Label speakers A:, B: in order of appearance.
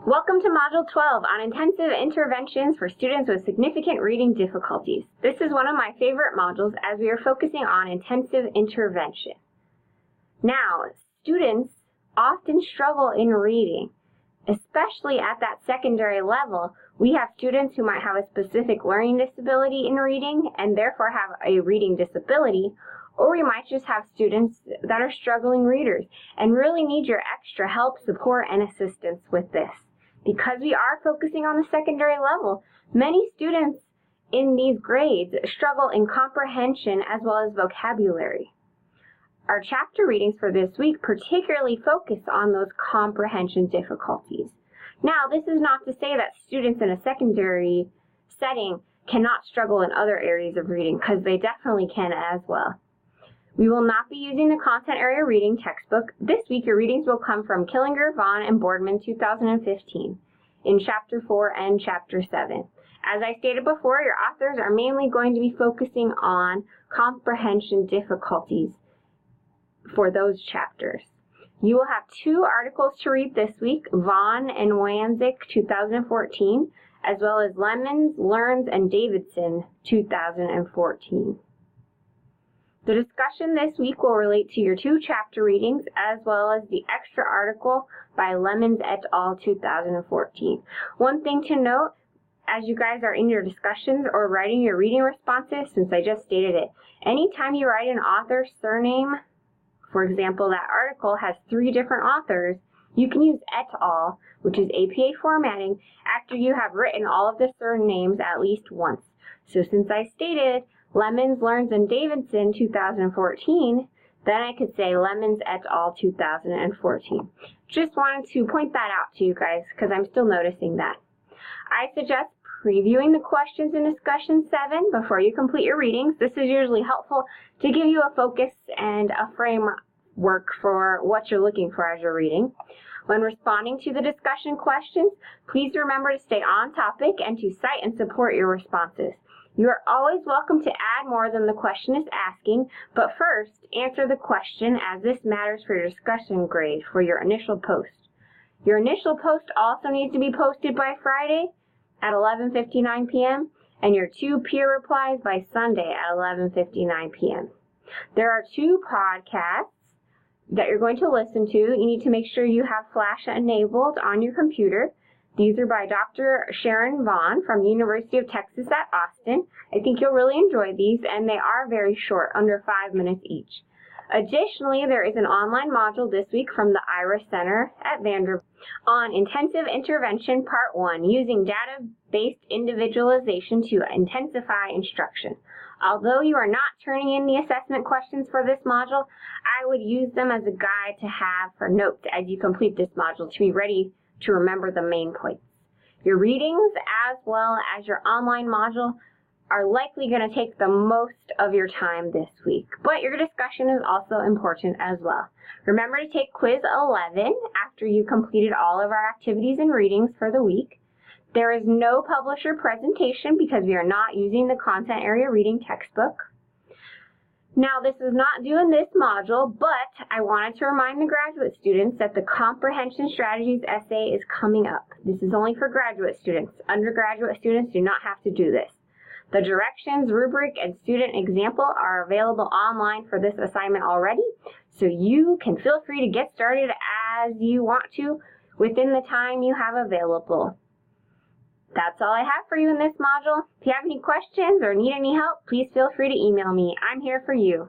A: Welcome to Module 12 on Intensive Interventions for Students with Significant Reading Difficulties. This is one of my favorite modules as we are focusing on intensive intervention. Now, students often struggle in reading, especially at that secondary level. We have students who might have a specific learning disability in reading and therefore have a reading disability, or we might just have students that are struggling readers and really need your extra help, support, and assistance with this. Because we are focusing on the secondary level, many students in these grades struggle in comprehension as well as vocabulary. Our chapter readings for this week particularly focus on those comprehension difficulties. Now, this is not to say that students in a secondary setting cannot struggle in other areas of reading, because they definitely can as well. We will not be using the content area reading textbook. This week, your readings will come from Killinger, Vaughn, and Boardman 2015 in Chapter 4 and Chapter 7. As I stated before, your authors are mainly going to be focusing on comprehension difficulties for those chapters. You will have two articles to read this week, Vaughn and Wanzik 2014, as well as Lemons, Learns, and Davidson 2014. The discussion this week will relate to your two chapter readings as well as the extra article by Lemons et al. 2014. One thing to note, as you guys are in your discussions or writing your reading responses, since I just stated it, anytime you write an author's surname, for example, that article has 3 different authors, you can use et al., which is APA formatting, after you have written all of the surnames at least once. So since I stated Lemons, Learns, and Davidson 2014, then I could say Lemons et al. 2014. Just wanted to point that out to you guys because I'm still noticing that. I suggest previewing the questions in Discussion 7 before you complete your readings. This is usually helpful to give you a focus and a framework for what you're looking for as you're reading. When responding to the discussion questions, please remember to stay on topic and to cite and support your responses. You are always welcome to add more than the question is asking, but first, answer the question as this matters for your discussion grade for your initial post. Your initial post also needs to be posted by Friday at 11:59 p.m. and your 2 peer replies by Sunday at 11:59 p.m. There are 2 podcasts that you're going to listen to. You need to make sure you have Flash enabled on your computer. These are by Dr. Sharon Vaughn from University of Texas at Austin. I think you'll really enjoy these, and they are very short, under 5 minutes each. Additionally, there is an online module this week from the IRA Center at Vanderbilt on Intensive Intervention Part 1, using data-based individualization to intensify instruction. Although you are not turning in the assessment questions for this module, I would use them as a guide to have for notes as you complete this module to be ready to remember the main points. Your readings as well as your online module are likely going to take the most of your time this week, but your discussion is also important as well. Remember to take Quiz 11 after you completed all of our activities and readings for the week. There is no publisher presentation because we are not using the content area reading textbook. Now, this is not due in this module, but I wanted to remind the graduate students that the Comprehension Strategies essay is coming up. This is only for graduate students. Undergraduate students do not have to do this. The directions, rubric, and student example are available online for this assignment already, so you can feel free to get started as you want to within the time you have available. That's all I have for you in this module. If you have any questions or need any help, please feel free to email me. I'm here for you.